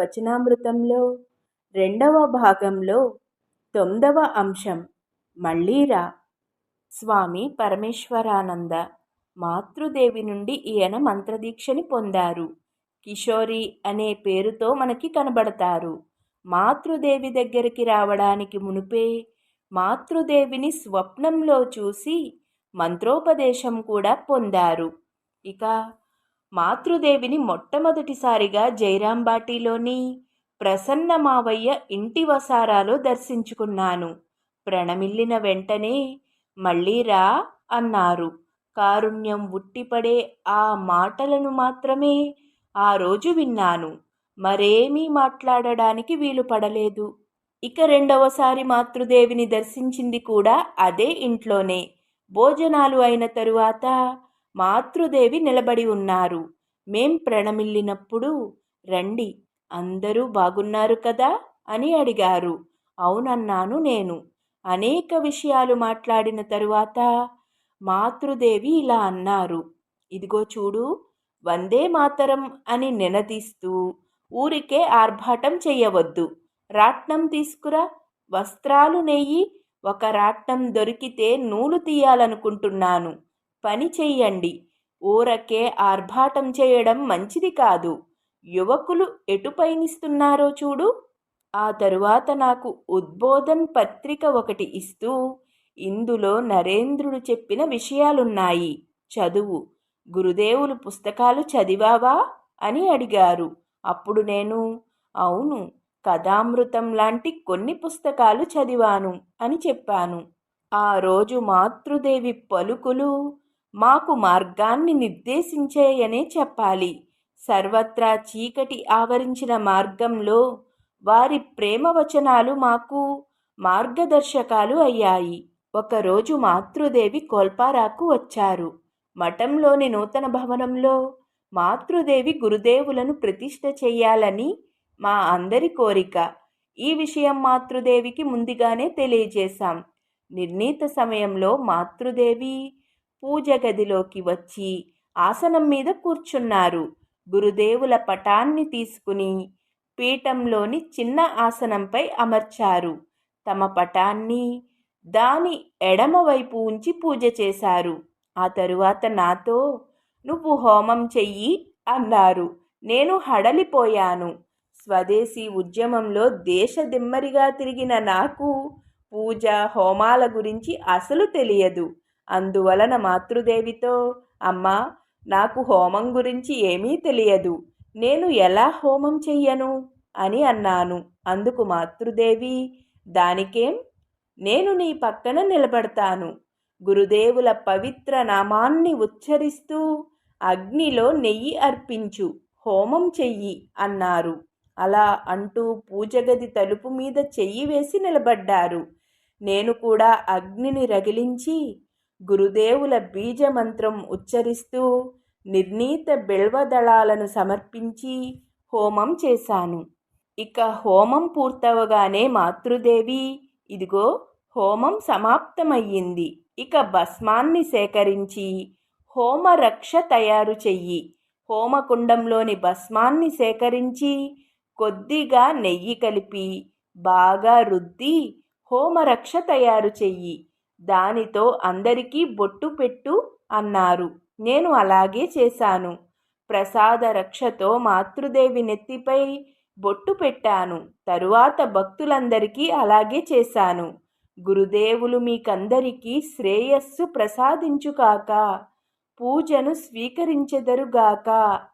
వచనామృతంలో రెండవ భాగంలో 9వ అంశం మళ్ళీరా. స్వామి పరమేశ్వరానంద మాతృదేవి నుండి ఈయన మంత్రదీక్షని పొందారు. కిషోరి అనే పేరుతో మనకి కనబడతారు. మాతృదేవి దగ్గరికి రావడానికి మునుపే మాతృదేవిని స్వప్నంలో చూసి మంత్రోపదేశం కూడా పొందారు. ఇక మాతృదేవిని మొట్టమొదటిసారిగా జైరాంబాటిలోని ప్రసన్న మావయ్య ఇంటి వసారాలో దర్శించుకున్నాను. ప్రణమిల్లిన వెంటనే మళ్ళీరా అన్నారు. కారుణ్యం ఉట్టిపడే ఆ మాటలను మాత్రమే ఆ రోజు విన్నాను. మరేమీ మాట్లాడడానికి వీలు పడలేదు. ఇక రెండవసారి మాతృదేవిని దర్శించింది కూడా అదే ఇంట్లోనే. భోజనాలు అయిన తరువాత మాతృదేవి నిలబడి ఉన్నారు. మేం ప్రణమిల్లినప్పుడు రండి, అందరూ బాగున్నారు కదా అని అడిగారు. అవునన్నాను నేను. అనేక విషయాలు మాట్లాడిన తరువాత మాతృదేవి ఇలా అన్నారు. ఇదిగో చూడు, వందే మాతరం అని నినదీస్తూ ఊరికే ఆర్భాటం చెయ్యవద్దు. రాట్నం తీసుకురా, వస్త్రాలు నెయ్యి. ఒక రాట్నం దొరికితే నూలు తీయాలనుకుంటున్నాను. పని చెయ్యండి. ఊరకే ఆర్భాటం చేయడం మంచిది కాదు. యువకులు ఎటు పయనిస్తున్నారో చూడు. ఆ తరువాత నాకు ఉద్బోధన్ పత్రిక ఒకటి ఇస్తూ, ఇందులో నరేంద్రుడు చెప్పిన విషయాలున్నాయి, చదువు. గురుదేవులు పుస్తకాలు చదివావా అని అడిగారు. అప్పుడు నేను అవును, కథామృతం లాంటి కొన్ని పుస్తకాలు చదివాను అని చెప్పాను. ఆ రోజు మాతృదేవి పలుకులు మాకు మార్గాన్ని నిర్దేశించాయనే చెప్పాలి. సర్వత్రా చీకటి ఆవరించిన మార్గంలో వారి ప్రేమ వచనాలు మాకు మార్గదర్శకాలు అయ్యాయి. ఒకరోజు మాతృదేవి కోల్పారాకు వచ్చారు. మఠంలోని నూతన భవనంలో మాతృదేవి గురుదేవులను ప్రతిష్ఠ చెయ్యాలని మా అందరి కోరిక. ఈ విషయం మాతృదేవికి ముందుగానే తెలియజేశాం. నిర్ణీత సమయంలో మాతృదేవి పూజ గదిలోకి వచ్చి ఆసనం మీద కూర్చున్నారు. గురుదేవుల పటాన్ని తీసుకుని పీఠంలోని చిన్న ఆసనంపై అమర్చారు. తమ పటాన్ని దాని ఎడమవైపు ఉంచి పూజ చేశారు. ఆ తరువాత నాతో నువ్వు హోమం చెయ్యి అన్నారు. నేను హడలిపోయాను. స్వదేశీ ఉద్యమంలో దేశదిమ్మరిగా తిరిగిన నాకు పూజ హోమాల గురించి అసలు తెలియదు. అందువలన మాతృదేవితో అమ్మా, నాకు హోమం గురించి ఏమీ తెలియదు, నేను ఎలా హోమం చెయ్యను అని అన్నాను. అందుకు మాతృదేవి, దానికేం, నేను నీ పక్కన నిలబడతాను. గురుదేవుల పవిత్ర నామాన్ని ఉచ్చరిస్తూ అగ్నిలో నెయ్యి అర్పించు, హోమం చెయ్యి అన్నారు. అలా అంటూ పూజగది తలుపు మీద చెయ్యి వేసి నిలబడ్డారు. నేను కూడా అగ్నిని రగిలించి గురుదేవుల బీజమంత్రం ఉచ్చరిస్తూ నిర్ణీత బిల్వదళాలను సమర్పించి హోమం చేశాను. ఇక హోమం పూర్తవగానే మాతృదేవి, ఇదిగో హోమం సమాప్తమయ్యింది. ఇక భస్మాన్ని సేకరించి హోమరక్ష తయారు చెయ్యి. హోమకుండంలోని భస్మాన్ని సేకరించి కొద్దిగా నెయ్యి కలిపి బాగా రుద్ది హోమరక్ష తయారు చెయ్యి. దానితో అందరికీ బొట్టు పెట్టు అన్నారు. నేను అలాగే చేశాను. ప్రసాద రక్షతో మాతృదేవి నెత్తిపై బొట్టు పెట్టాను. తరువాత భక్తులందరికీ అలాగే చేశాను. గురుదేవులు మీకందరికీ శ్రేయస్సు ప్రసాదించుగాక, పూజను స్వీకరించెదరుగాక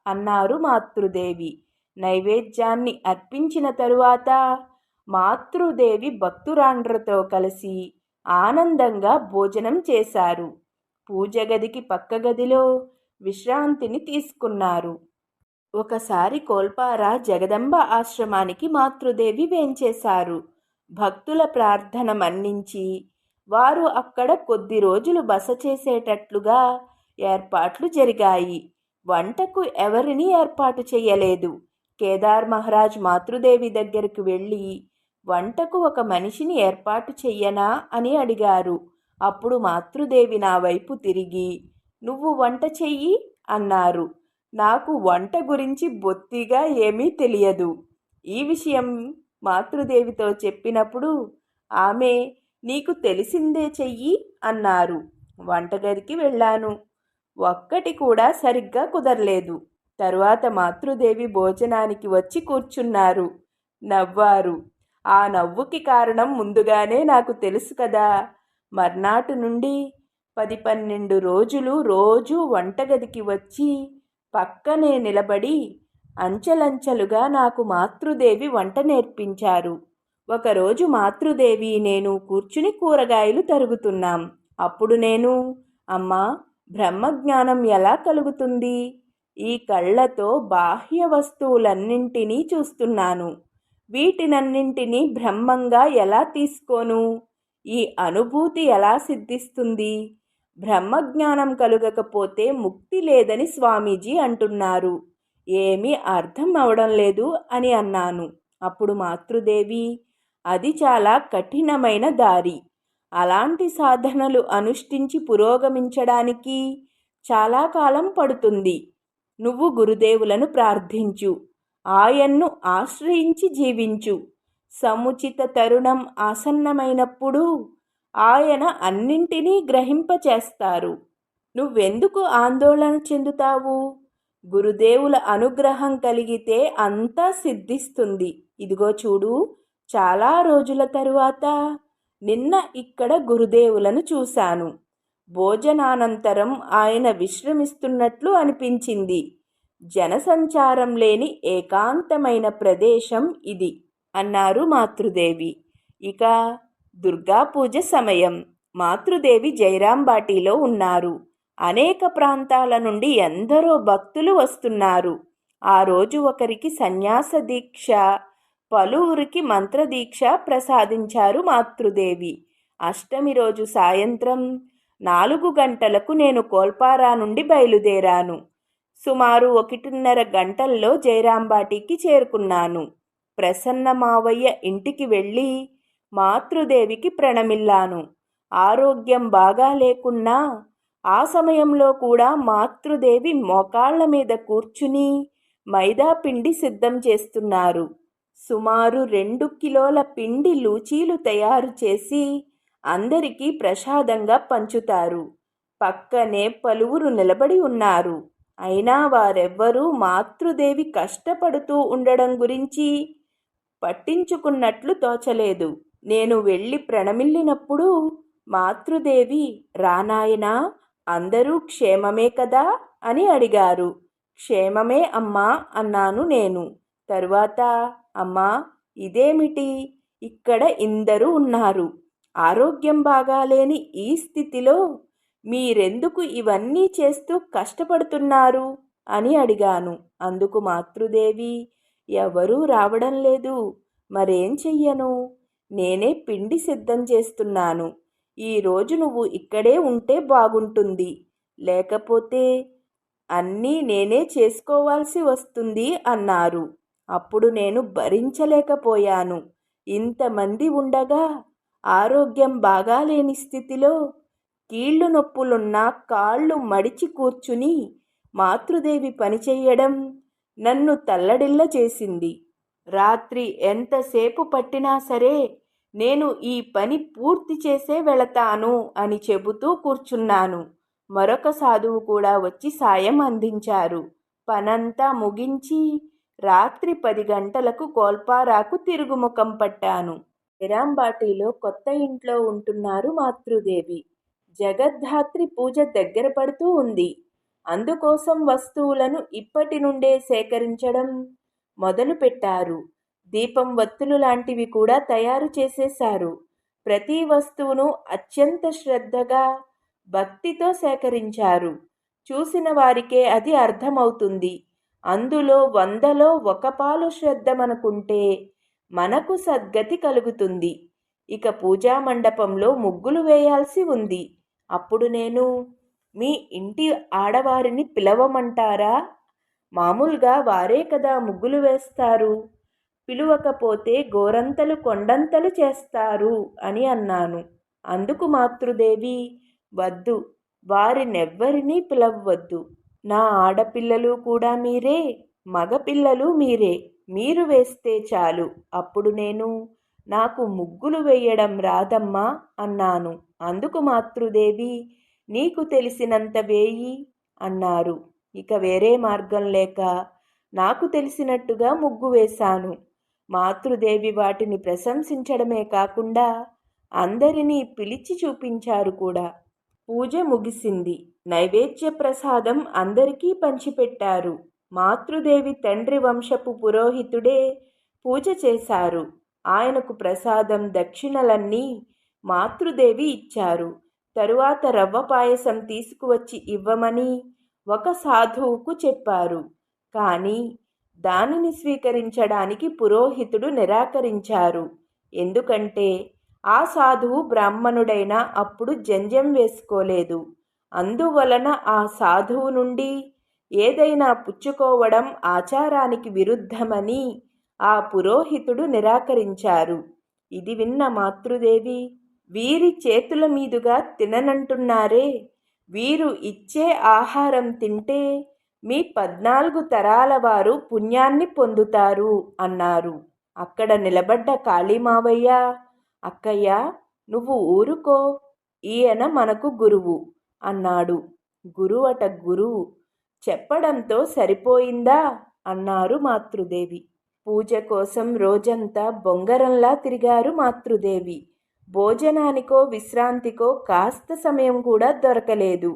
అన్నారు మాతృదేవి. నైవేద్యాన్ని అర్పించిన తరువాత మాతృదేవి భక్తురాండ్రతో కలిసి ఆనందంగా భోజనం చేశారు. పూజగదికి పక్క గదిలో విశ్రాంతిని తీసుకున్నారు. ఒకసారి కోల్పారా జగదంబ ఆశ్రమానికి మాతృదేవి వేంచేశారు. భక్తుల ప్రార్థన మన్నించి వారు అక్కడ కొద్ది రోజులు బస చేసేటట్లుగా ఏర్పాట్లు జరిగాయి. వంటకు ఎవరిని ఏర్పాటు చేయలేదు. కేదార్ మహారాజ్ మాతృదేవి దగ్గరకు వెళ్ళి వంటకు ఒక మనిషిని ఏర్పాటు చెయ్యనా అని అడిగారు. అప్పుడు మాతృదేవి నా వైపు తిరిగి నువ్వు వంట చెయ్యి అన్నారు. నాకు వంట గురించి బొత్తిగా ఏమీ తెలియదు. ఈ విషయం మాతృదేవితో చెప్పినప్పుడు ఆమె నీకు తెలిసిందే చెయ్యి అన్నారు. వంటగదికి వెళ్ళాను. ఒక్కటి కూడా సరిగ్గా కుదరలేదు. తరువాత మాతృదేవి భోజనానికి వచ్చి కూర్చున్నారు. నవ్వారు. ఆ నవ్వుకి కారణం ముందుగానే నాకు తెలుసు కదా. మర్నాటి నుండి 10-12 రోజులు రోజూ వంటగదికి వచ్చి పక్కనే నిలబడి అంచెలంచెలుగా నాకు మాతృదేవి వంట నేర్పించారు. ఒకరోజు మాతృదేవి నేను కూర్చుని కూరగాయలు తరుగుతున్నాం. అప్పుడు నేను, అమ్మా, బ్రహ్మజ్ఞానం ఎలా కలుగుతుంది? ఈ కళ్ళతో బాహ్య వస్తువులన్నింటినీ చూస్తున్నాను. వీటినన్నింటినీ బ్రహ్మంగా ఎలా తీసుకోను? ఈ అనుభూతి ఎలా సిద్ధిస్తుంది? బ్రహ్మజ్ఞానం కలుగకపోతే ముక్తి లేదని స్వామీజీ అంటున్నారు. ఏమీ అర్థం అవడం లేదు అని అన్నాను. అప్పుడు మాతృదేవి, అది చాలా కఠినమైన దారి. అలాంటి సాధనలు అనుష్ఠించి పురోగమించడానికి చాలా కాలం పడుతుంది. నువ్వు గురుదేవులను ప్రార్థించు. ఆయన్ను ఆశ్రయించి జీవించు. సముచిత తరుణం ఆసన్నమైనప్పుడు ఆయన అన్నింటినీ గ్రహింపచేస్తారు. నువ్వెందుకు ఆందోళన చెందుతావు? గురుదేవుల అనుగ్రహం కలిగితే అంతా సిద్ధిస్తుంది. ఇదిగో చూడు, చాలా రోజుల తరువాత నిన్న ఇక్కడ గురుదేవులను చూశాను. భోజనానంతరం ఆయన విశ్రమిస్తున్నట్లు అనిపించింది. జనసంచారం లేని ఏకాంతమైన ప్రదేశం ఇది అన్నారు మాతృదేవి. ఇక దుర్గా పూజ సమయం. మాతృదేవి జైరాంబాటిలో ఉన్నారు. అనేక ప్రాంతాల నుండి ఎందరో భక్తులు వస్తున్నారు. ఆ రోజు ఒకరికి సన్యాస దీక్ష, పలువురికి మంత్రదీక్ష ప్రసాదించారు మాతృదేవి. అష్టమి రోజు సాయంత్రం 4 గంటలకు నేను కోల్పారా నుండి బయలుదేరాను. సుమారు 1:30 గంటల్లో జైరాంబాటికి చేరుకున్నాను. ప్రసన్న మావయ్య ఇంటికి వెళ్ళి మాతృదేవికి ప్రణమిల్లాను. ఆరోగ్యం బాగా లేకున్నా ఆ సమయంలో కూడా మాతృదేవి మోకాళ్ల మీద కూర్చుని మైదా పిండి సిద్ధం చేస్తున్నారు. సుమారు 2 కిలోల పిండి లూచీలు తయారు చేసి అందరికీ ప్రసాదంగా పంచుతారు. పక్కనే పలువురు నిలబడి ఉన్నారు. అయినా వారెవ్వరూ మాతృదేవి కష్టపడుతూ ఉండడం గురించి పట్టించుకున్నట్లు తోచలేదు. నేను వెళ్ళి ప్రణమిల్లినప్పుడు మాతృదేవి, రానాయనా, అందరూ క్షేమమే కదా అని అడిగారు. క్షేమమే అమ్మా అన్నాను నేను. తరువాత, అమ్మా, ఇదేమిటి, ఇక్కడ ఇందరూ ఉన్నారు. ఆరోగ్యం బాగాలేని ఈ స్థితిలో మీరెందుకు ఇవన్నీ చేస్తూ కష్టపడుతున్నారు అని అడిగాను. అందుకు మాతృదేవి, ఎవరూ రావడం లేదు, మరేం చెయ్యను, నేనే పిండి సిద్ధం చేస్తున్నాను. ఈరోజు నువ్వు ఇక్కడే ఉంటే బాగుంటుంది, లేకపోతే అన్నీ నేనే చేసుకోవాల్సి వస్తుంది అన్నారు. అప్పుడు నేను భరించలేకపోయాను. ఇంతమంది ఉండగా ఆరోగ్యం బాగాలేని స్థితిలో కీళ్ళు నొప్పులున్నా కాళ్ళు మడిచి కూర్చుని మాతృదేవి పనిచెయ్యడం నన్ను తల్లడిల్ల చేసింది. రాత్రి ఎంతసేపు పట్టినా సరే నేను ఈ పని పూర్తి చేసే వెళతాను అని చెబుతూ కూర్చున్నాను. మరొక సాధువు కూడా వచ్చి సాయం అందించారు. పనంతా ముగించి రాత్రి 10 గంటలకు కోల్పారాకు తిరుగుముఖం పట్టాను. జైరాంబాటిలో కొత్త ఇంట్లో ఉంటున్నారు మాతృదేవి. జగద్ధాత్రి పూజ దగ్గర పడుతూ ఉంది. అందుకోసం వస్తువులను ఇప్పటి నుండే సేకరించడం మొదలుపెట్టారు. దీపం వత్తులు లాంటివి కూడా తయారు చేసేశారు. ప్రతి వస్తువును అత్యంత శ్రద్ధగా, భక్తితో సేకరించారు. చూసిన వారికే అది అర్థమవుతుంది. అందులో 100లో 1 పాలు శ్రద్ధ మనకుంటే మనకు సద్గతి కలుగుతుంది. ఇక పూజా మండపంలో ముగ్గులు వేయాల్సి ఉంది. అప్పుడు నేను, మీ ఇంటి ఆడవారిని పిలవమంటారా? మామూలుగా వారే కదా ముగ్గులు వేస్తారు, పిలువకపోతే గోరంతలు కొండంతలు చేస్తారు అని అన్నాను. అందుకు మాతృదేవి, వద్దు, వారినెవ్వరినీ పిలవవద్దు. నా ఆడపిల్లలు కూడా మీరే, మగపిల్లలు మీరే, మీరు వేస్తే చాలు, అప్పుడు నేను నాకు ముగ్గులు వేయడం రాదమ్మా అన్నాను. అందుకు మాతృదేవి నీకు తెలిసినంత వేయి అన్నారు. ఇక వేరే మార్గం లేక నాకు తెలిసినట్టుగా ముగ్గు వేశాను. మాతృదేవి వాటిని ప్రశంసించడమే కాకుండా అందరినీ పిలిచి చూపించారు కూడా. పూజ ముగిసింది. నైవేద్య ప్రసాదం అందరికీ పంచిపెట్టారు. మాతృదేవి తండ్రి వంశపు పురోహితుడే పూజ చేశారు. ఆయనకు ప్రసాదం దక్షిణలన్నీ మాతృదేవి ఇచ్చారు. తరువాత రవ్వ పాయసం తీసుకువచ్చి ఇవ్వమని ఒక సాధువుకు చెప్పారు. కానీ దానిని స్వీకరించడానికి పురోహితుడు నిరాకరించారు. ఎందుకంటే ఆ సాధువు బ్రాహ్మణుడైనా అప్పుడు జంజం వేసుకోలేదు. అందువలన ఆ సాధువు నుండి ఏదైనా పుచ్చుకోవడం ఆచారానికి విరుద్ధమని ఆ పురోహితుడు నిరాకరించారు. ఇది విన్న మాతృదేవి, వీరి చేతుల మీదుగా తిననంటున్నారే, వీరు ఇచ్చే ఆహారం తింటే మీ 14 తరాల వారు పుణ్యాన్ని పొందుతారు అన్నారు. అక్కడ నిలబడ్డ కాళీమావయ్య, అక్కయ్య నువ్వు ఊరుకో, ఈయన మనకు గురువు అన్నాడు. గురువట గురువు, చెప్పడంతో సరిపోయిందా అన్నారు మాతృదేవి. పూజ కోసం రోజంతా బొంగరంలా తిరిగారు మాతృదేవి. భోజనానికో విశ్రాంతికో కాస్త సమయం కూడా దొరకలేదు.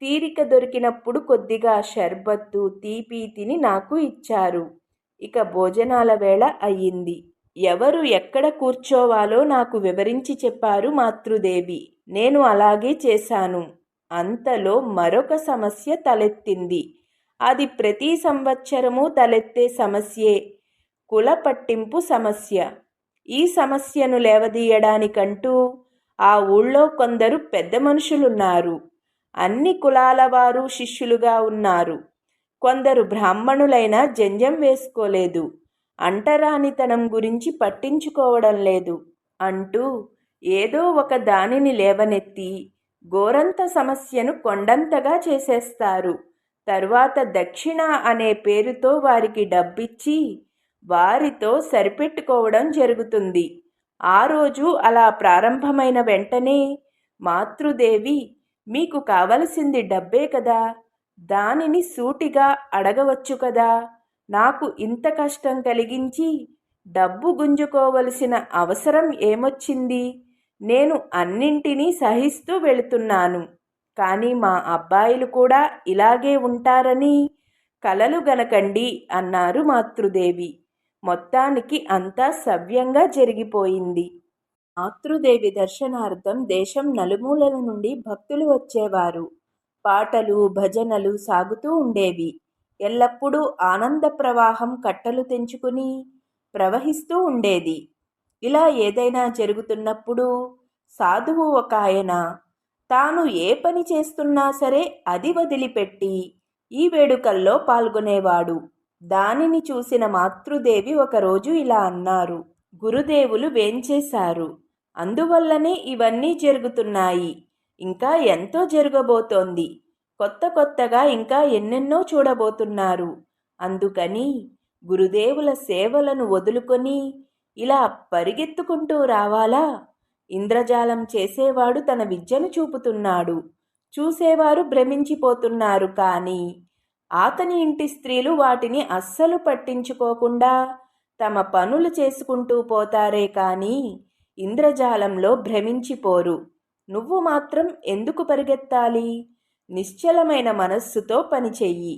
తీరిక దొరికినప్పుడు కొద్దిగా షర్బత్తు తీపి తిని నాకు ఇచ్చారు. ఇక భోజనాల వేళ అయ్యింది. ఎవరు ఎక్కడ కూర్చోవాలో నాకు వివరించి చెప్పారు మాతృదేవి. నేను అలాగే చేశాను. అంతలో మరొక సమస్య తలెత్తింది. అది ప్రతి సంవత్సరము తలెత్తే సమస్యే, కుల పట్టింపు సమస్య. ఈ సమస్యను లేవదీయడానికంటూ ఆ ఊళ్ళో కొందరు పెద్ద మనుషులున్నారు. అన్ని కులాల వారు శిష్యులుగా ఉన్నారు. కొందరు బ్రాహ్మణులైనా జంజం వేసుకోలేదు, అంటరానితనం గురించి పట్టించుకోవడం లేదు అంటూ ఏదో ఒక దానిని లేవనెత్తి గోరంత సమస్యను కొండంతగా చేసేస్తారు. తరువాత దక్షిణ అనే పేరుతో వారికి డబ్బిచ్చి వారితో సరిపెట్టుకోవడం జరుగుతుంది. ఆ రోజు అలా ప్రారంభమైన వెంటనే మాతృదేవి, మీకు కావలసింది డబ్బే కదా, దానిని సూటిగా అడగవచ్చు కదా, నాకు ఇంత కష్టం కలిగించి డబ్బు గుంజుకోవలసిన అవసరం ఏమొచ్చింది, నేను అన్నింటినీ సహిస్తూ వెళుతున్నాను. కానీ మా అబ్బాయిలు కూడా ఇలాగే ఉంటారని కలలు గనకండి అన్నారు మాతృదేవి. మొత్తానికి అంతా సవ్యంగా జరిగిపోయింది. మాతృదేవి దర్శనార్థం దేశం నలుమూలల నుండి భక్తులు వచ్చేవారు. పాటలు భజనలు సాగుతూ ఉండేవి. ఎల్లప్పుడూ ఆనంద ప్రవాహం కట్టలు తెంచుకుని ప్రవహిస్తూ ఉండేది. ఇలా ఏదైనా జరుగుతున్నప్పుడు సాధువు ఒక ఆయన తాను ఏ పని చేస్తున్నా సరే అది వదిలిపెట్టి ఈ వేడుకల్లో పాల్గొనేవాడు. దానిని చూసిన మాతృదేవి ఒకరోజు ఇలా అన్నారు, గురుదేవులు వేంచేశారు, అందువల్లనే ఇవన్నీ జరుగుతున్నాయి. ఇంకా ఎంతో జరగబోతోంది. కొత్త కొత్తగా ఇంకా ఎన్నెన్నో చూడబోతున్నారు. అందుకని గురుదేవుల సేవలను వదులుకొని ఇలా పరిగెత్తుకుంటూ రావాలా? ఇంద్రజాలం చేసేవాడు తన విద్యను చూపుతున్నాడు, చూసేవారు భ్రమించిపోతున్నారు. కానీ అతని ఇంటి స్త్రీలు వాటిని అస్సలు పట్టించుకోకుండా తమ పనులు చేసుకుంటూ పోతారే కానీ ఇంద్రజాలంలో భ్రమించిపోరు. నువ్వు మాత్రం ఎందుకు పరిగెత్తాలి? నిశ్చలమైన మనస్సుతో పనిచెయ్యి.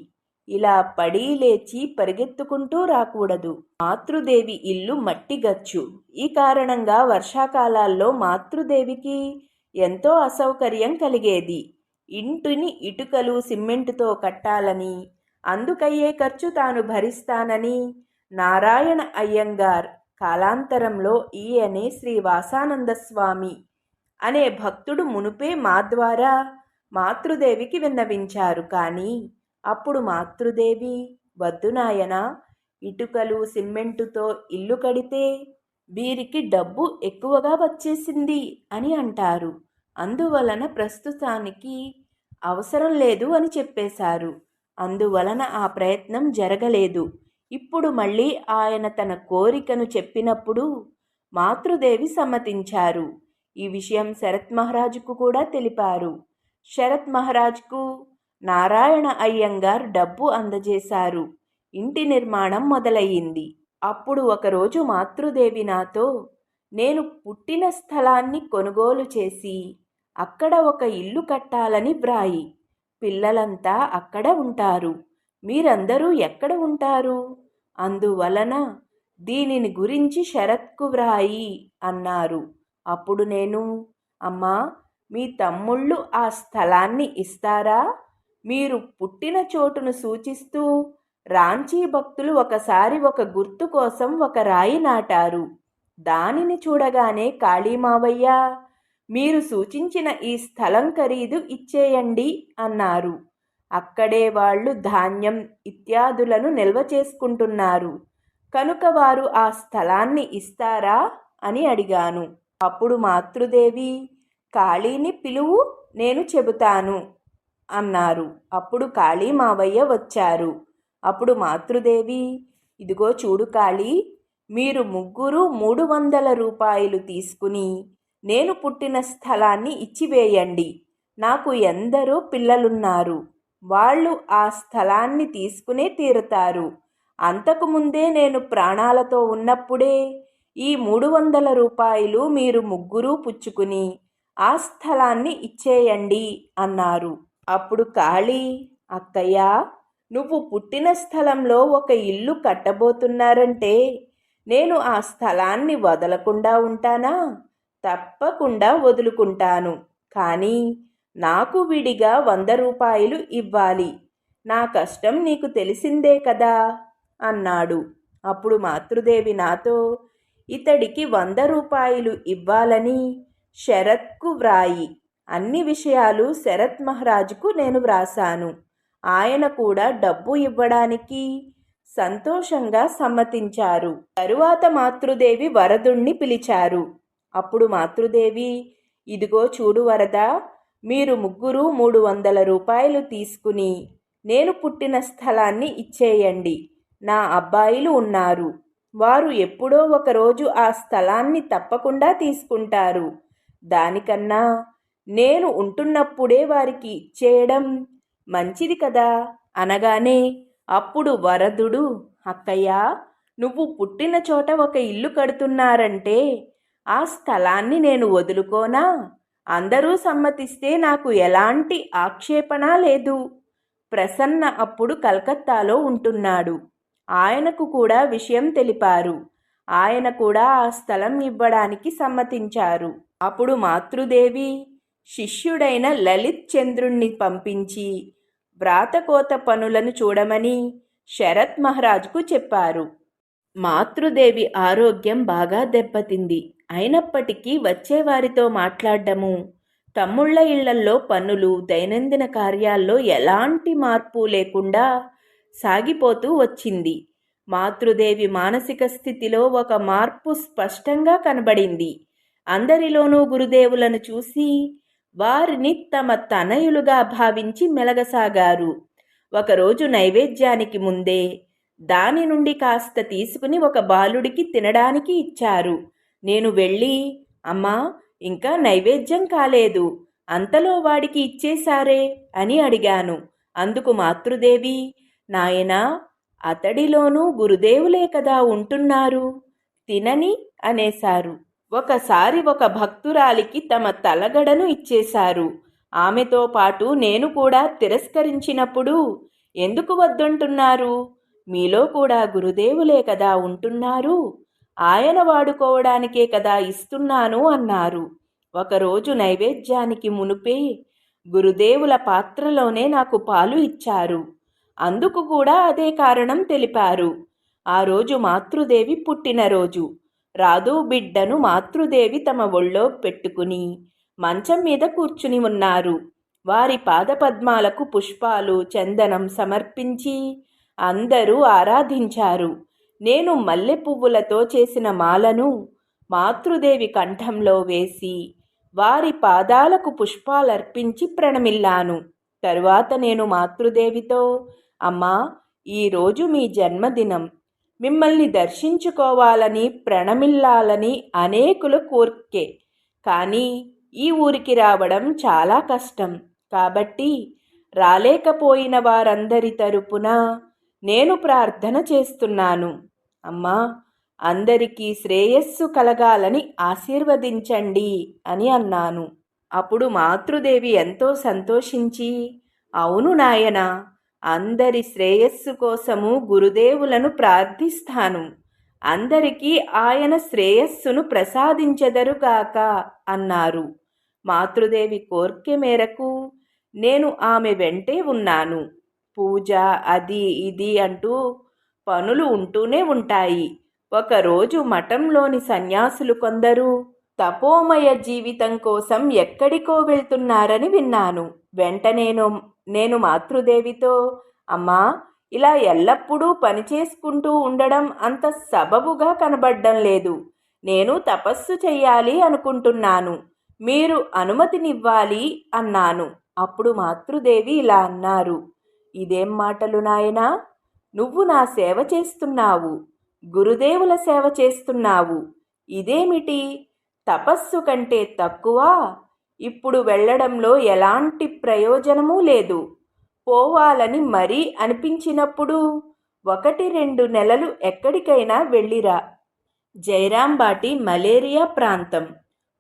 ఇలా పడి లేచి పరిగెత్తుకుంటూ రాకూడదు. మాతృదేవి ఇల్లు మట్టిగచ్చు. ఈ కారణంగా వర్షాకాలాల్లో మాతృదేవికి ఎంతో అసౌకర్యం కలిగేది. ఇంటిని ఇటుకలు సిమెంటుతో కట్టాలని, అందుకయ్యే ఖర్చు తాను భరిస్తానని నారాయణ అయ్యంగార్, కాలాంతరంలో ఈయనే శ్రీ వాసానంద స్వామి అనే భక్తుడు మునుపే మా ద్వారా మాతృదేవికి విన్నవించారు. కానీ అప్పుడు మాతృదేవి, వద్దు నాయనా, ఇటుకలు సిమెంటుతో ఇల్లు కడితే వీరికి డబ్బు ఎక్కువగా వచ్చేసింది అని అంటారు. అందువలన ప్రస్తుతానికి అవసరం లేదు అని చెప్పేశారు. అందువలన ఆ ప్రయత్నం జరగలేదు. ఇప్పుడు మళ్ళీ ఆయన తన కోరికను చెప్పినప్పుడు మాతృదేవి సమ్మతించారు. ఈ విషయం శరత్ మహారాజుకు కూడా తెలిపారు. శరత్ మహారాజ్కు నారాయణ అయ్యంగార్ డబ్బు అందజేశారు. ఇంటి నిర్మాణం మొదలయ్యింది. అప్పుడు ఒకరోజు మాతృదేవి నాతో, నేను పుట్టిన స్థలాన్ని కొనుగోలు చేసి అక్కడ ఒక ఇల్లు కట్టాలని వ్రాయి. పిల్లలంతా అక్కడ ఉంటారు. మీరందరూ ఎక్కడ ఉంటారు? అందువలన దీనిని గురించి షరత్కు వ్రాయి అన్నారు. అప్పుడు నేను, అమ్మా, మీ తమ్ముళ్ళు ఆ స్థలాన్ని ఇస్తారా? మీరు పుట్టిన చోటును సూచిస్తూ రాంచీ భక్తులు ఒకసారి ఒక గుర్తు కోసం ఒక రాయి నాటారు. దానిని చూడగానే కాళీమావయ్య, మీరు సూచించిన ఈ స్థలం ఖరీదు ఇచ్చేయండి అన్నారు. అక్కడే వాళ్ళు ధాన్యం ఇత్యాదులను నిల్వ చేసుకుంటున్నారు. కనుక వారు ఆ స్థలాన్ని ఇస్తారా అని అడిగాను. అప్పుడు మాతృదేవి, కాళీని పిలువు, నేను చెబుతాను అన్నారు. అప్పుడు కాళీమావయ్య వచ్చారు. అప్పుడు మాతృదేవి, ఇదిగో చూడు కాళీ, మీరు ముగ్గురు 300 రూపాయలు తీసుకుని నేను పుట్టిన స్థలాన్ని ఇచ్చివేయండి. నాకు ఎందరో పిల్లలున్నారు. వాళ్ళు ఆ స్థలాన్ని తీసుకునే తీరుతారు. అంతకుముందే నేను ప్రాణాలతో ఉన్నప్పుడే ఈ 300 రూపాయలు మీరు ముగ్గురు పుచ్చుకుని ఆ స్థలాన్ని ఇచ్చేయండి అన్నారు. అప్పుడు కాళీ, అక్కయ్య, నువ్వు పుట్టిన స్థలంలో ఒక ఇల్లు కట్టబోతున్నారంటే నేను ఆ స్థలాన్ని వదలకుండా ఉంటానా? తప్పకుండా వదులుకుంటాను. కానీ నాకు విడిగా 100 రూపాయలు ఇవ్వాలి. నా కష్టం నీకు తెలిసిందే కదా అన్నాడు. అప్పుడు మాతృదేవి నాతో, ఇతడికి 100 రూపాయలు ఇవ్వాలని షరత్కు వ్రాయి. అన్ని విషయాలు శరత్ మహారాజుకు నేను వ్రాసాను. ఆయన కూడా డబ్బు ఇవ్వడానికి సంతోషంగా సమ్మతించారు. తరువాత మాతృదేవి వరదుణ్ణి పిలిచారు. అప్పుడు మాతృదేవి, ఇదిగో చూడు వరదా, మీరు ముగ్గురు 300 రూపాయలు తీసుకుని నేను పుట్టిన స్థలాన్ని ఇచ్చేయండి. నా అబ్బాయిలు ఉన్నారు. వారు ఎప్పుడో ఒకరోజు ఆ స్థలాన్ని తప్పకుండా తీసుకుంటారు. దానికన్నా నేను ఉంటున్నప్పుడే వారికి ఇచ్చేయడం మంచిది కదా అనగానే అప్పుడు వరదుడు, అక్కయ్య, నువ్వు పుట్టిన చోట ఒక ఇల్లు కడుతున్నారంటే ఆ స్థలాన్ని నేను వదులుకోనా? అందరూ సమ్మతిస్తే నాకు ఎలాంటి ఆక్షేపణ లేదు. ప్రసన్న అప్పుడు కలకత్తాలో ఉంటున్నాడు. ఆయనకు కూడా విషయం తెలిపారు. ఆయన కూడా ఆ స్థలం ఇవ్వడానికి సమ్మతించారు. అప్పుడు మాతృదేవి శిష్యుడైన లలిత్ చంద్రుణ్ణి పంపించి వ్రాతకోత పనులను చూడమని శరత్ మహారాజుకు చెప్పారు. మాతృదేవి ఆరోగ్యం బాగా దెబ్బతింది. అయినప్పటికీ వచ్చేవారితో మాట్లాడడము, తమ్ముళ్ల ఇళ్లల్లో పనులు, దైనందిన కార్యాల్లో ఎలాంటి మార్పు లేకుండా సాగిపోతూ వచ్చింది. మాతృదేవి మానసిక స్థితిలో ఒక మార్పు స్పష్టంగా కనబడింది. అందరిలోనూ గురుదేవులను చూసి వారిని తమ తనయులుగా భావించి మెలగసాగారు. ఒకరోజు నైవేద్యానికి ముందే దాని నుండి కాస్త తీసుకుని ఒక బాలుడికి తినడానికి ఇచ్చారు. నేను వెళ్ళి, అమ్మా, ఇంకా నైవేద్యం కాలేదు, అంతలో వాడికి ఇచ్చేశారే అని అడిగాను. అందుకు మాతృదేవి, నాయనా, అతడిలోనూ గురుదేవులే కదా ఉంటున్నారు, తినని అనేశారు. ఒకసారి ఒక భక్తురాలికి తమ తలగడను ఇచ్చేశారు. ఆమెతో పాటు నేను కూడా తిరస్కరించినప్పుడు, ఎందుకు వద్దంటున్నారు? మీలో కూడా గురుదేవులే కదా ఉంటున్నారు, ఆయన వాడుకోవడానికే కదా ఇస్తున్నాను అన్నారు. ఒకరోజు నైవేద్యానికి మునుపే గురుదేవుల పాత్రలోనే నాకు పాలు ఇచ్చారు. అందుకు కూడా అదే కారణం తెలిపారు. ఆ రోజు మాతృదేవి పుట్టినరోజు. రాధు బిడ్డను మాతృదేవి తమ ఒళ్ళో పెట్టుకుని మంచం మీద కూర్చుని ఉన్నారు. వారి పాదపద్మాలకు పుష్పాలు, చందనం సమర్పించి అందరూ ఆరాధించారు. నేను మల్లె పువ్వులతో చేసిన మాలను మాతృదేవి కంఠంలో వేసి వారి పాదాలకు పుష్పాలర్పించి ప్రణమిల్లాను. తరువాత నేను మాతృదేవితో, అమ్మా, ఈరోజు మీ జన్మదినం. మిమ్మల్ని దర్శించుకోవాలని ప్రణమిల్లాలని అనేకుల కోర్కె. కానీ ఈ ఊరికి రావడం చాలా కష్టం. కాబట్టి రాలేకపోయిన వారందరి తరపున నేను ప్రార్థన చేస్తున్నాను. అమ్మా, అందరికీ శ్రేయస్సు కలగాలని ఆశీర్వదించండి అని అన్నాను. అప్పుడు మాతృదేవి ఎంతో సంతోషించి, అవును నాయనా, అందరి శ్రేయస్సు కోసము గురుదేవులను ప్రార్థిస్తాను. అందరికీ ఆయన శ్రేయస్సును ప్రసాదించెదరుగాక అన్నారు. మాతృదేవి కోర్కె మేరకు నేను ఆమె వెంటే ఉన్నాను. పూజ అది ఇది అంటూ పనులు ఉంటూనే ఉంటాయి. ఒకరోజు మఠంలోని సన్యాసులు కొందరు తపోమయ జీవితం కోసం ఎక్కడికో వెళ్తున్నారని విన్నాను. వెంటనే నేను మాతృదేవితో, అమ్మా, ఇలా ఎల్లప్పుడూ పనిచేసుకుంటూ ఉండడం అంత సబబుగా కనబడ్డం లేదు. నేను తపస్సు చెయ్యాలి అనుకుంటున్నాను. మీరు అనుమతినివ్వాలి అన్నాను. అప్పుడు మాతృదేవి ఇలా అన్నారు, ఇదేం మాటలు నాయనా? నువ్వు నా సేవ చేస్తున్నావు, గురుదేవుల సేవ చేస్తున్నావు. ఇదేమిటి? తపస్సు కంటే తక్కువ? ఇప్పుడు వెళ్ళడంలో ఎలాంటి ప్రయోజనమూ లేదు. పోవాలని మరీ అనిపించినప్పుడు 1-2 నెలలు ఎక్కడికైనా వెళ్ళిరా. జైరాంబాటి మలేరియా ప్రాంతం.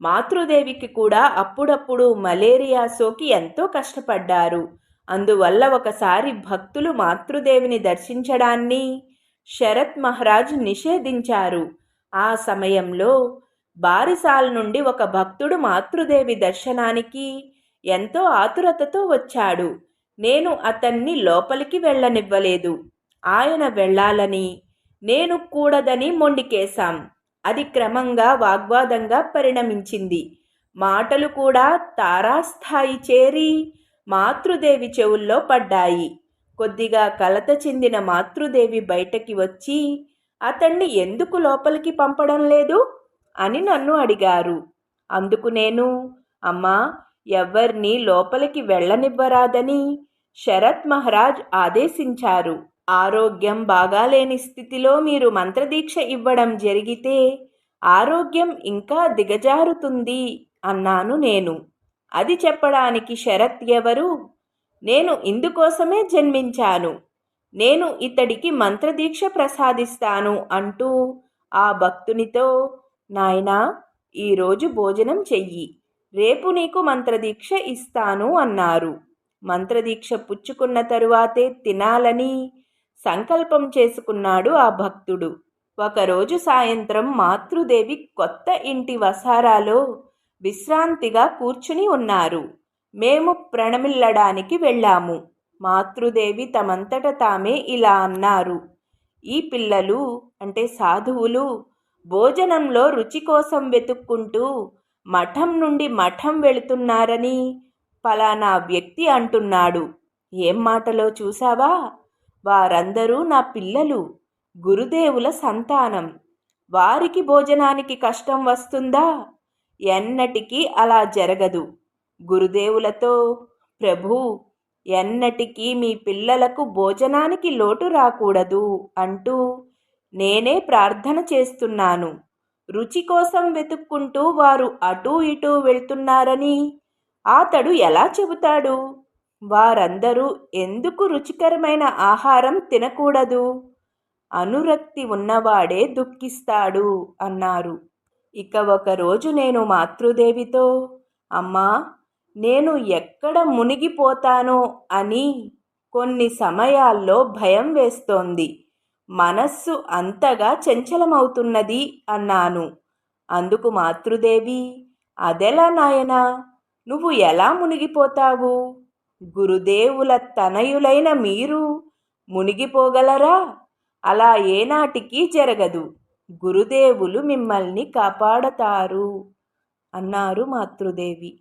మాతృదేవికి కూడా అప్పుడప్పుడు మలేరియా సోకి ఎంతో కష్టపడ్డారు. అందువల్ల ఒకసారి భక్తులు మాతృదేవిని దర్శించడాన్ని శరత్ మహారాజ్ నిషేధించారు. ఆ సమయంలో బారిసాల్ నుండి ఒక భక్తుడు మాతృదేవి దర్శనానికి ఎంతో ఆతురతతో వచ్చాడు. నేను అతన్ని లోపలికి వెళ్ళనివ్వలేదు. ఆయన వెళ్ళాలని, నేను కూడదని మొండికేశాం. అది క్రమంగా వాగ్వాదంగా పరిణమించింది. మాటలు కూడా తారాస్థాయి చేరి మాతృదేవి చెవుల్లో పడ్డాయి. కొద్దిగా కలత చెందిన మాతృదేవి బయటకి వచ్చి, అతన్ని ఎందుకు లోపలికి పంపడం లేదు అని నన్ను అడిగారు. అందుకు నేను, అమ్మా, ఎవ్వర్నీ లోపలికి వెళ్ళనివ్వరాదని శరత్ మహారాజ్ ఆదేశించారు. ఆరోగ్యం బాగాలేని స్థితిలో మీరు మంత్రదీక్ష ఇవ్వడం జరిగితే ఆరోగ్యం ఇంకా దిగజారుతుంది అన్నాను నేను. అది చెప్పడానికి శరత్ ఎవరు? నేను ఇందుకోసమే జన్మించాను. నేను ఇతడికి మంత్రదీక్ష ప్రసాదిస్తాను అంటూ ఆ భక్తునితో, నాయనా, ఈరోజు భోజనం చెయ్యి, రేపు నీకు మంత్రదీక్ష ఇస్తాను అన్నారు. మంత్రదీక్ష పుచ్చుకున్న తరువాతే తినాలని సంకల్పం చేసుకున్నాడు ఆ భక్తుడు. ఒకరోజు సాయంత్రం మాతృదేవి కొత్త ఇంటి వసారాలో విశ్రాంతిగా కూర్చుని ఉన్నారు. మేము ప్రణమిల్లడానికి వెళ్ళాము. మాతృదేవి తమంతట తామే ఇలా అన్నారు, ఈ పిల్లలు అంటే సాధువులు భోజనంలో రుచి కోసం వెతుక్కుంటూ మఠం నుండి మఠం వెళుతున్నారని ఫలానా వ్యక్తి అంటున్నాడు. ఏం మాటలో చూసావా? వారందరూ నా పిల్లలు, గురుదేవుల సంతానం. వారికి భోజనానికి కష్టం వస్తుందా? ఎన్నటికీ అలా జరగదు. గురుదేవులతో, ప్రభూ, ఎన్నటికీ మీ పిల్లలకు భోజనానికి లోటు రాకూడదు అంటూ నేనే ప్రార్థన చేస్తున్నాను. రుచి కోసం వెతుక్కుంటూ వారు అటూ ఇటూ వెళ్తున్నారని అతడు ఎలా చెబుతాడు? వారందరూ ఎందుకు రుచికరమైన ఆహారం తినకూడదు? అనురక్తి ఉన్నవాడే దుఃఖిస్తాడు అన్నారు. ఇక ఒకరోజు నేను మాతృదేవితో, అమ్మా, నేను ఎక్కడ మునిగిపోతానో అని కొన్ని సమయాల్లో భయం వేస్తోంది. మనస్సు అంతగా చంచలమవుతున్నది అన్నాను. అందుకు మాతృదేవి, అదెలా నాయనా? నువ్వు ఎలా మునిగిపోతావు? గురుదేవుల తనయులైన మీరు మునిగిపోగలరా? అలా ఏనాటికి జరగదు. గురుదేవులు మిమ్మల్ని కాపాడతారు అన్నారు మాతృదేవి.